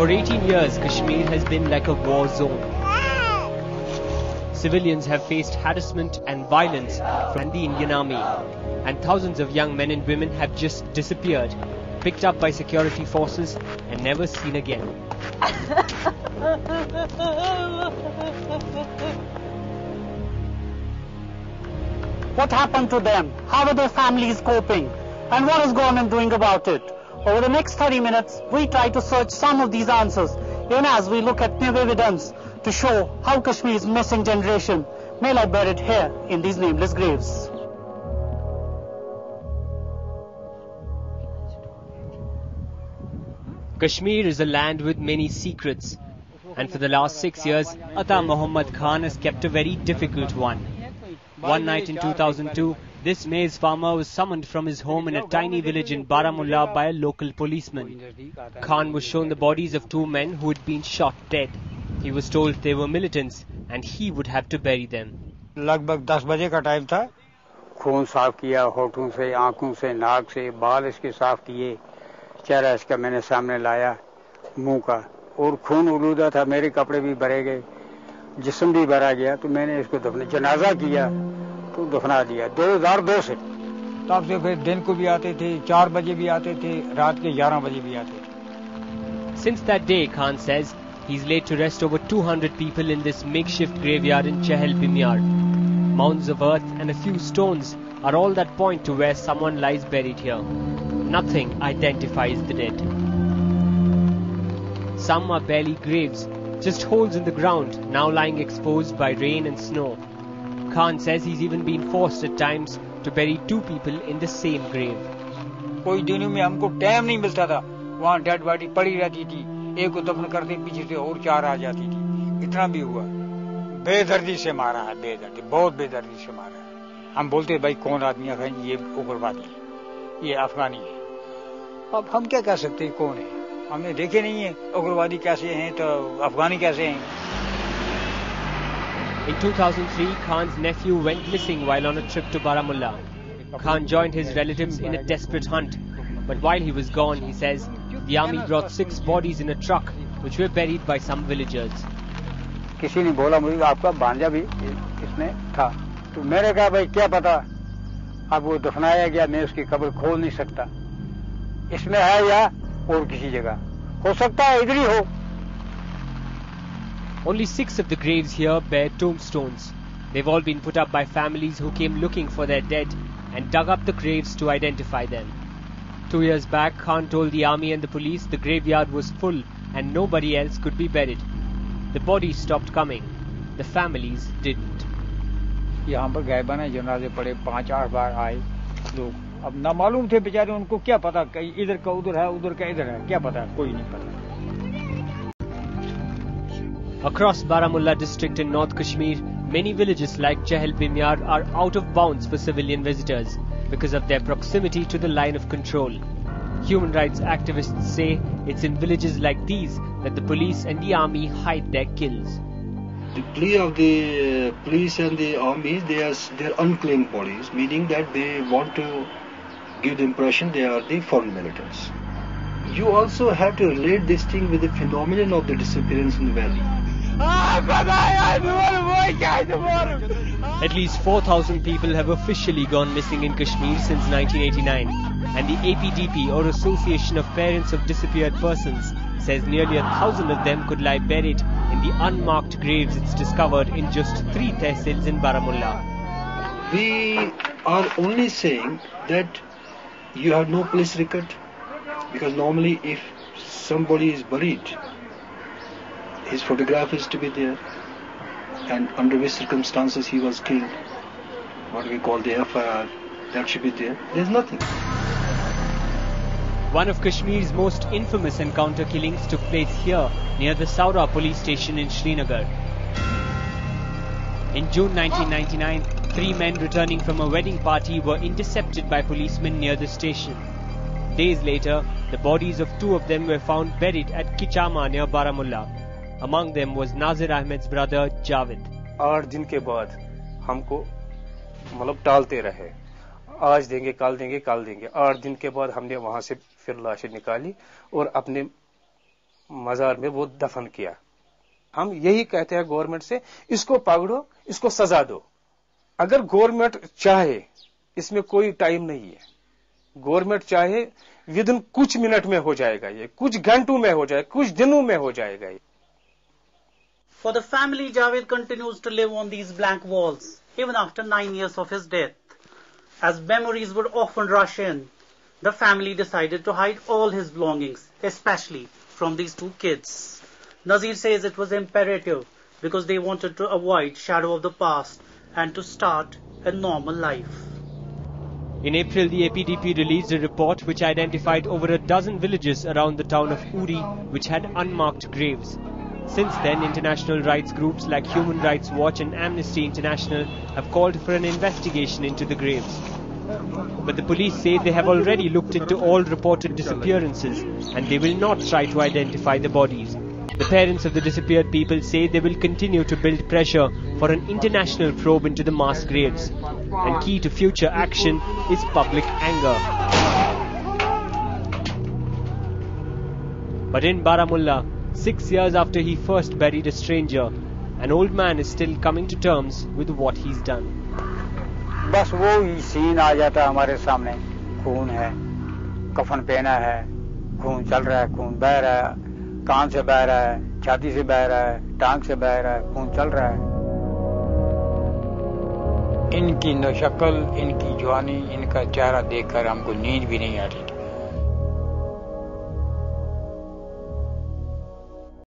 For 18 years, Kashmir has been like a war zone. Civilians have faced harassment and violence from the Indian Army, and thousands of young men and women have just disappeared, picked up by security forces and never seen again. What happened to them? How are their families coping? And what is government doing about it? Over the next 30 minutes, we try to search some of these answers, even as we look at new evidence to show how Kashmir's missing generation may lie buried here in these nameless graves. Kashmir is a land with many secrets, and for the last 6 years, Ata Muhammad Khan has kept a very difficult one. One night in 2002, this maize farmer was summoned from his home in a tiny village in Baramulla by a local policeman. Khan was shown the bodies of two men who had been shot dead. He was told they were militants and he would have to bury them. लगभग 10 बजे का time था। खून साफ किया, होठों से, आंखों से, नाक से, बाल इसके साफ किए, चेहरा इसका मैंने सामने लाया, मुंह का, और खून उलूदा था, मेरे कपड़े भी भरे गए, जिस्म भी भरा गया, तो मैंने इसको जनाजा किया तो दफना दिया 2002 से। तब से फिर दिन को भी आते थे, 4 बजे भी आते थे, रात के 11 बजे भी आते थे। Since that day, Khan says, he's laid to rest over 200 people in this makeshift graveyard in Chahal Bimyar. Mounds of earth and a few stones are all that point to where someone lies buried here. Nothing identifies the dead. Some are barely graves, just holes in the ground, now lying exposed by rain and snow. Khan says he's even been forced at times to bury two people in the same grave. कोई दिनों में हमको time नहीं मिलता था, वहाँ dead body पड़ी रहती थी, एक को दफन करते पीछे से और 4 आ जाती थी, इतना भी हुआ। बेदर्दी से मारा है, बेदर्दी, बहुत बेदर्दी से मारा है। हम बोलते भाई कौन आदमी है, ये उग्रवादी है, ये अफगानी है। अब हम क्या कह सकते हैं कौन है, हमने देखे नहीं है उग्रवादी कैसे हैं तो अफगानी कैसे हैं। In 2003, Khan's nephew went missing while on a trip to Baramulla. Khan joined his relatives in a desperate hunt, but while he was gone, he says, the army brought 6 bodies in a truck, which were buried by some villagers. किसी ने बोला मुझे आपका भांजा भी इसमें था, तो मैंने कहा भाई क्या पता, अब वो दफनाया गया, मैं उसकी कब्र खोल नहीं सकता, इसमें है या और किसी जगह, हो सकता है इधर ही हो। Only 6 of the graves here bear tombstones. They've all been put up by families who came looking for their dead and dug up the graves to identify them. 2 years back, Khan told the army and the police the graveyard was full and nobody else could be buried. The bodies stopped coming. The families didn't. यहाँ पर गायबाना जनाजे पड़े, 5-8 बार आए लोग, अब ना मालूम थे बेचारे, उनको क्या पता इधर का उधर है, उधर का इधर है, क्या पता, कोई नहीं पता। Across Baramulla district in North Kashmir, many villages like Chahal Bimyar are out of bounds for civilian visitors because of their proximity to the line of control. Human rights activists say it's in villages like these that the police and the army hide their kills. The plea of the police and the army, they are unclaimed bodies, meaning that they want to give the impression they are the foreign militants. You also have to relate this thing with the phenomenon of the disappearance in the valley. At least 4,000 people have officially gone missing in Kashmir since 1989, and the APDP, or Association of Parents of Disappeared Persons, says nearly 1,000 of them could lie buried in the unmarked graves it's discovered in just 3 tehsils in Baramulla. We are only saying that you have no police record, because normally if somebody is buried, his photograph is to be there, and under which circumstances he was killed, what we call the FIR, that should be there. There's nothing. One of Kashmir's most infamous encounter killings took place here near the Saura police station in Srinagar. In June 1999, 3 men returning from a wedding party were intercepted by policemen near the station. Days later, the bodies of 2 of them were found buried at Kichama near Baramulla. Among them was Nazir Ahmed's brother Javed. 8 दिन के बाद हमको मतलब टालते रहे, आज देंगे कल देंगे कल देंगे। 8 दिन के बाद हमने वहां से फिर लाशें निकाली और अपने मजार में वो दफन किया। हम यही कहते हैं गवर्नमेंट से, इसको पकड़ो, इसको सजा दो। अगर गवर्नमेंट चाहे, इसमें कोई टाइम नहीं है, गवर्नमेंट चाहे विदिन कुछ मिनट में हो जाएगा, ये कुछ घंटों में हो जाएगा, कुछ दिनों में हो जाएगा ये। For the family, Javed continues to live on these blank walls, even after 9 years of his death. As memories would often rush in, the family decided to hide all his belongings, especially from these two kids. Nazir says it was imperative because they wanted to avoid shadow of the past and to start a normal life. In April, the APDP released a report which identified over a dozen villages around the town of Uri which had unmarked graves. Since then, international rights groups like Human Rights Watch and Amnesty International have called for an investigation into the graves. But the police say they have already looked into all reported disappearances and they will not try to identify the bodies. The parents of the disappeared people say they will continue to build pressure for an international probe into the mass graves. And key to future action is public anger. But in Baramulla, 6 years after he first buried a stranger, an old man is still coming to terms with what he's done. बस वो ही scene आ जाता हमारे सामने, खून है, कफन पहना है, खून चल रहा है, खून बह रहा है, कान से बह रहा है, छाती से बह रहा है, टांग से बह रहा है, खून चल रहा है। इनकी शक्ल, इनकी जवानी, इनका चेहरा देखकर हमको नींद भी नहीं आती थी।